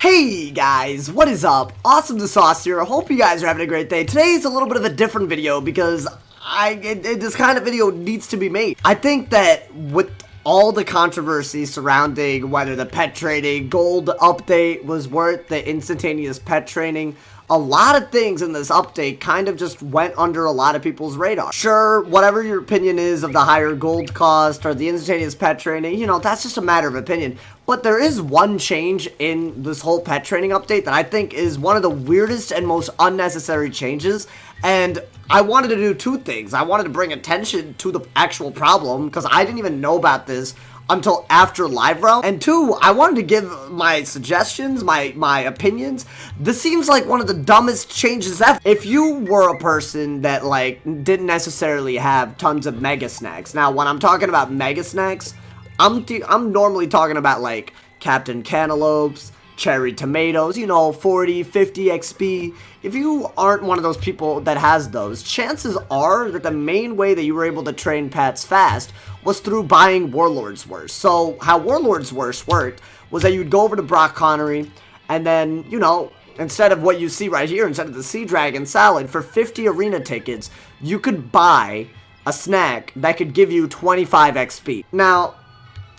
Hey guys, what is up? AwesomeTheSauce here. I hope you guys are having a great day. Today's a little bit of a different video because this kind of video needs to be made. I think that with all the controversy surrounding whether the pet trading gold update was worth the instantaneous pet training, a lot of things in this update kind of just went under a lot of people's radar. Sure, whatever your opinion is of the higher gold cost or the instantaneous pet training, you know, that's just a matter of opinion. But there is one change in this whole pet training update that I think is one of the weirdest and most unnecessary changes. And I wanted to do two things. I wanted to bring attention to the actual problem because I didn't even know about this until after live realm, and two, I wanted to give my suggestions, my opinions. This seems like one of the dumbest changes ever. If you were a person that like didn't necessarily have tons of mega snacks, now when I'm talking about mega snacks, I'm normally talking about like Captain Cantaloupes, cherry tomatoes, you know, 40, 50 XP. If you aren't one of those people that has those, chances are that the main way that you were able to train pets fast was through buying Warlords Worse. So how Warlords Worse worked was that you'd go over to Brock Connery and then, you know, instead of what you see right here, instead of the Sea Dragon salad, for 50 arena tickets, you could buy a snack that could give you 25 XP. Now,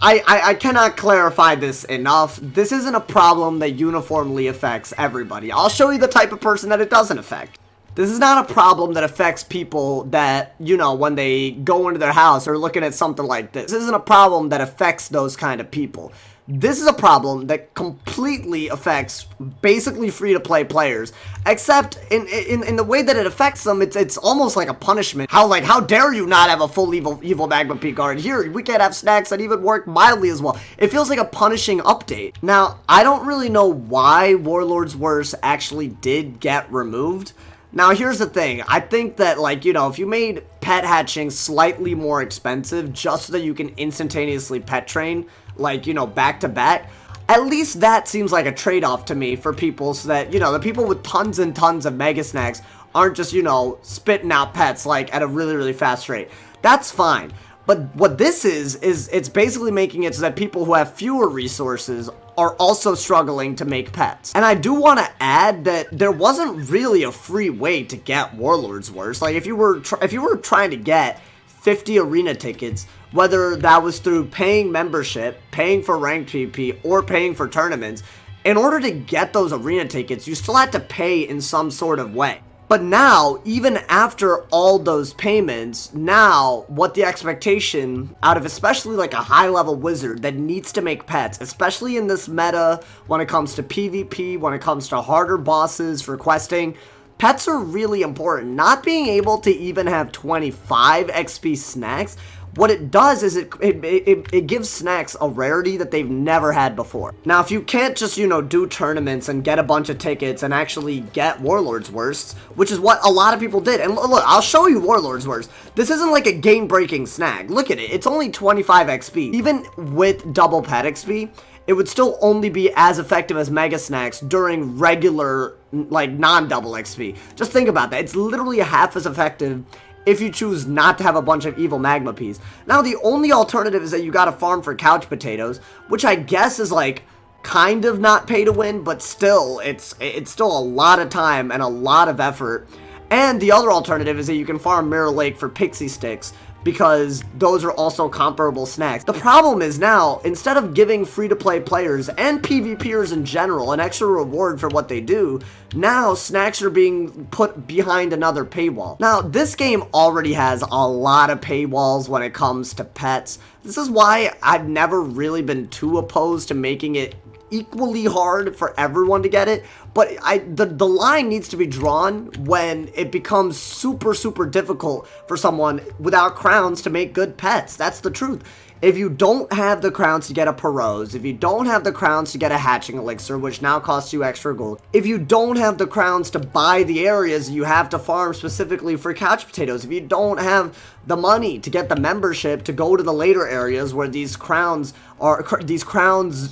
I cannot clarify this enough. This isn't a problem that uniformly affects everybody. I'll show you the type of person that it doesn't affect. This is not a problem that affects people that, you know, when they go into their house or looking at something like this. This isn't a problem that affects those kind of people. This is a problem that completely affects basically free-to-play players, except in the way that it affects them, it's almost like a punishment. How dare you not have a full evil magma peak guard? Here, we can't have snacks that even work mildly as well. It feels like a punishing update. Now, I don't really know why Warlords Worse actually did get removed. Now, here's the thing. I think that, like, you know, if you made pet hatching slightly more expensive just so that you can instantaneously pet train, like, you know, back to back, at least that seems like a trade-off to me for people so that, you know, the people with tons and tons of mega snacks aren't just, you know, spitting out pets, like, at a really, really fast rate. That's fine. But what this is it's basically making it so that people who have fewer resources are also struggling to make pets. And I do want to add that there wasn't really a free way to get Warlords Worse. Like, if you were trying to get 50 arena tickets, whether that was through paying membership, paying for ranked PvP, or paying for tournaments, in order to get those arena tickets, you still had to pay in some sort of way. But now, even after all those payments, now what the expectation out of especially like a high-level wizard that needs to make pets, especially in this meta when it comes to PvP, when it comes to harder bosses for questing, pets are really important. Not being able to even have 25 XP snacks, what it does is it gives snacks a rarity that they've never had before. Now, if you can't just, you know, do tournaments and get a bunch of tickets and actually get Warlords Worse, which is what a lot of people did. And look, I'll show you Warlords Worse. This isn't like a game-breaking snack. Look at it. It's only 25 XP. Even with double pet XP, it would still only be as effective as mega snacks during regular, like, non-double XP. Just think about that. It's literally half as effective if you choose not to have a bunch of evil magma peas. Now, the only alternative is that you gotta farm for couch potatoes, which I guess is, like, kind of not pay to win, but still, it's still a lot of time and a lot of effort. And the other alternative is that you can farm Mirror Lake for pixie sticks, because those are also comparable snacks. The problem is now, instead of giving free-to-play players and PvPers in general an extra reward for what they do, now snacks are being put behind another paywall. Now, this game already has a lot of paywalls when it comes to pets. This is why I've never really been too opposed to making it equally hard for everyone to get it, but the line needs to be drawn when it becomes super difficult for someone without crowns to make good pets. That's the truth. If you don't have the crowns to get a Perose, if you don't have the crowns to get a hatching elixir, which now costs you extra gold, if you don't have the crowns to buy the areas you have to farm specifically for couch potatoes, if you don't have the money to get the membership to go to the later areas where these crowns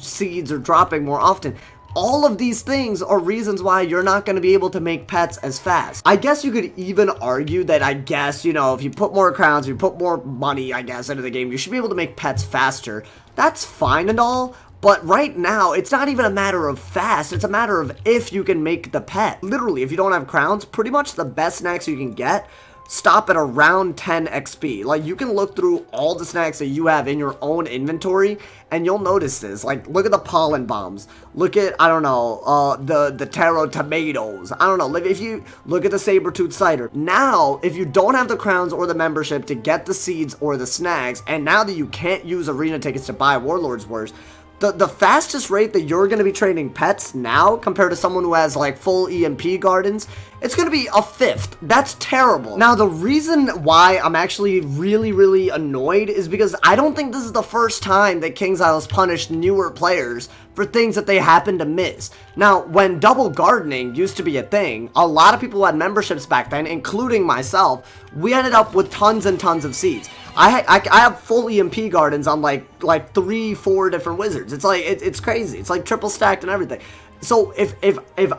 seeds are dropping more often, all of these things are reasons why you're not going to be able to make pets as fast. I guess you could even argue that, I guess, you know, if you put more crowns, if you put more money, I guess, into the game, you should be able to make pets faster. That's fine and all, But right now, it's not even a matter of fast, it's a matter of if you can make the pet. Literally, if you don't have crowns, pretty much the best snacks you can get stop at around 10 XP. Like, you can look through all the snacks that you have in your own inventory, and you'll notice this. Like, look at the pollen bombs. Look at, I don't know, the taro tomatoes. I don't know. If you look at the saber-tooth cider. Now, if you don't have the crowns or the membership to get the seeds or the snacks, and now that you can't use arena tickets to buy Warlords Worse, the fastest rate that you're going to be training pets now compared to someone who has like full EMP gardens, it's going to be a fifth. That's terrible. Now, the reason why I'm actually really annoyed is because I don't think this is the first time that King's Isle has punished newer players for things that they happen to miss. Now, when double gardening used to be a thing, a lot of people who had memberships back then, including myself, we ended up with tons and tons of seeds. I have full EMP gardens on like 3-4 different wizards. It's like, it's crazy. It's like triple stacked and everything. So if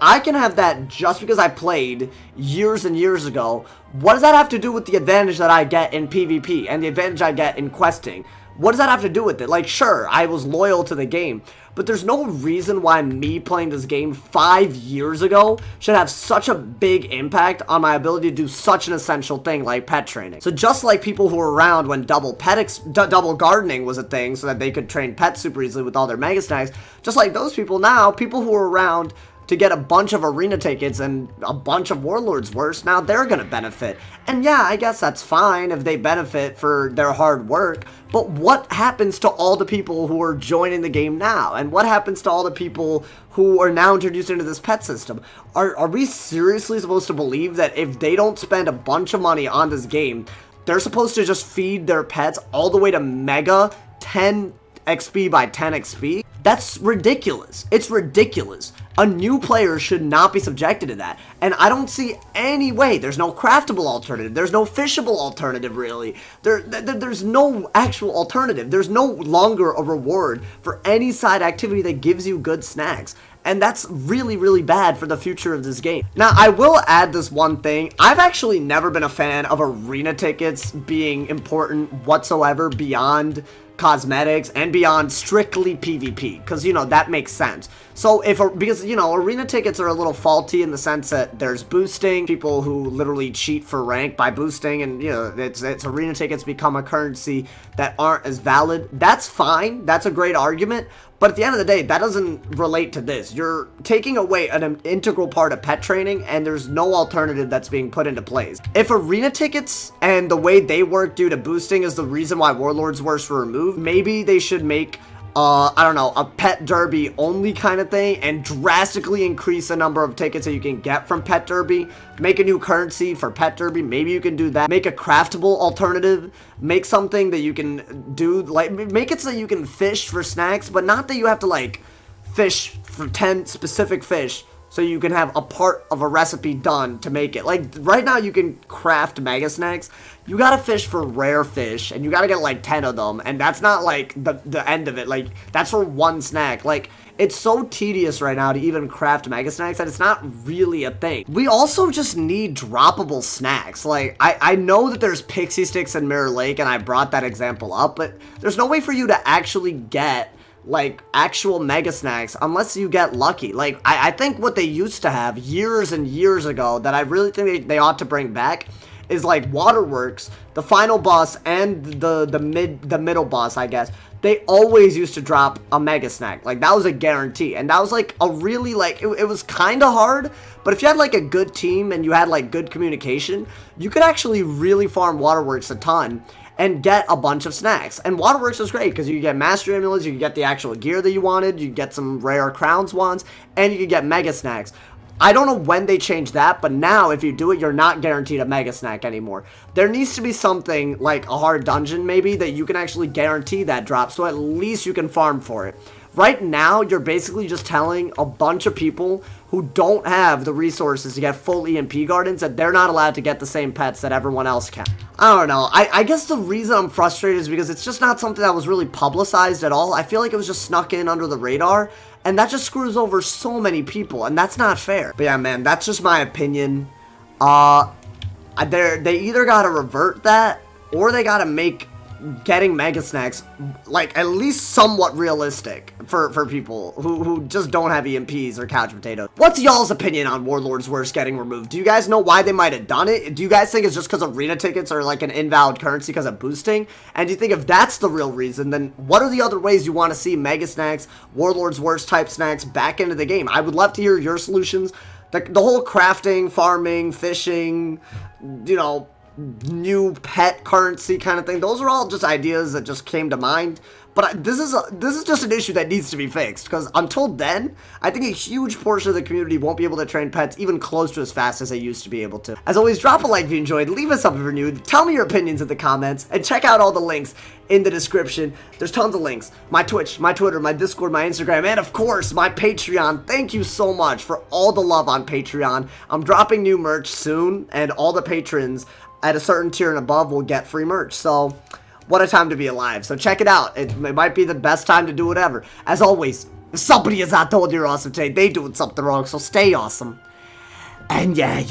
I can have that just because I played years and years ago, what does that have to do with the advantage that I get in PvP and the advantage I get in questing? What does that have to do with it? Like, sure, I was loyal to the game, but there's no reason why me playing this game 5 years ago should have such a big impact on my ability to do such an essential thing like pet training. So just like people who were around when double gardening was a thing so that they could train pets super easily with all their mega snacks, just like those people now, people who are around to get a bunch of arena tickets and a bunch of Warlords Worse, now they're gonna benefit. And yeah, I guess that's fine if they benefit for their hard work, but what happens to all the people who are joining the game now? And what happens to all the people who are now introduced into this pet system? Are we seriously supposed to believe that if they don't spend a bunch of money on this game, they're supposed to just feed their pets all the way to mega 10 XP by 10 XP? That's ridiculous. It's ridiculous. A new player should not be subjected to that. And I don't see any way. There's no craftable alternative. There's no fishable alternative, really. There's no actual alternative. There's no longer a reward for any side activity that gives you good snacks. And that's really bad for the future of this game. Now, I will add this one thing. I've actually never been a fan of arena tickets being important whatsoever beyond cosmetics and beyond strictly PvP, because, you know, that makes sense. So because, you know, arena tickets are a little faulty in the sense that there's boosting, people who literally cheat for rank by boosting, and, you know, it's arena tickets become a currency that aren't as valid. That's fine. That's a great argument. But at the end of the day, that doesn't relate to this. You're taking away an integral part of pet training, and there's no alternative that's being put into place. If arena tickets and the way they work due to boosting is the reason why Warlords Worse were removed, maybe they should make I don't know, a pet derby only kind of thing, and drastically increase the number of tickets that you can get from pet derby. Make a new currency for pet derby. Maybe you can do that. Make a craftable alternative. Make something that you can do, like, make it so that you can fish for snacks, but not that you have to, like, fish for 10 specific fish so you can have a part of a recipe done to make it. Like, right now you can craft mega snacks. You gotta fish for rare fish, and you gotta get like 10 of them, and that's not like the end of it. Like, that's for one snack. Like, it's so tedious right now to even craft mega snacks that it's not really a thing. We also just need droppable snacks. Like, I know that there's pixie sticks in Mirror Lake, and I brought that example up, but there's no way for you to actually get like actual mega snacks unless you get lucky. Like, I think what they used to have years and years ago that I really think they ought to bring back is like Waterworks, the final boss, and the middle boss, I guess. They always used to drop a mega snack. Like, that was a guarantee, and that was like a really, like, it was kind of hard, but if you had like a good team and you had like good communication, you could actually really farm Waterworks a ton and get a bunch of snacks. And Waterworks was great because you could get mastery amulets, you could get the actual gear that you wanted, you could get some rare crowns wands, and you could get mega snacks. I don't know when they changed that, but now if you do it, you're not guaranteed a mega snack anymore. There needs to be something like a hard dungeon maybe that you can actually guarantee that drop, so at least you can farm for it. Right now, you're basically just telling a bunch of people who don't have the resources to get full EMP gardens that they're not allowed to get the same pets that everyone else can. I don't know. I guess the reason I'm frustrated is because it's just not something that was really publicized at all. I feel like it was just snuck in under the radar, and that just screws over so many people, and that's not fair. But yeah, man, that's just my opinion. They either gotta revert that, or they gotta make getting Mega Snacks, like, at least somewhat realistic for people who just don't have EMPs or couch potatoes. What's y'all's opinion on Warlords Worse getting removed? Do you guys know why they might have done it? Do you guys think it's just because arena tickets are like an invalid currency because of boosting? And do you think if that's the real reason, then what are the other ways you want to see Mega Snacks, Warlords Worse type snacks back into the game? I would love to hear your solutions. The whole crafting, farming, fishing, you know, new pet currency kind of thing, those are all just ideas that just came to mind. But this is just an issue that needs to be fixed, because until then, I think a huge portion of the community won't be able to train pets even close to as fast as they used to be able to. As always, drop a like if you enjoyed, leave us up if you're new, tell me your opinions in the comments, and check out all the links in the description. There's tons of links. My Twitch, my Twitter, my Discord, my Instagram, and of course, my Patreon. Thank you so much for all the love on Patreon. I'm dropping new merch soon, and all the patrons at a certain tier and above will get free merch. So, what a time to be alive. So check it out. It might be the best time to do whatever. As always, if somebody has not told you you're awesome today, they doing something wrong, so stay awesome. And yeah.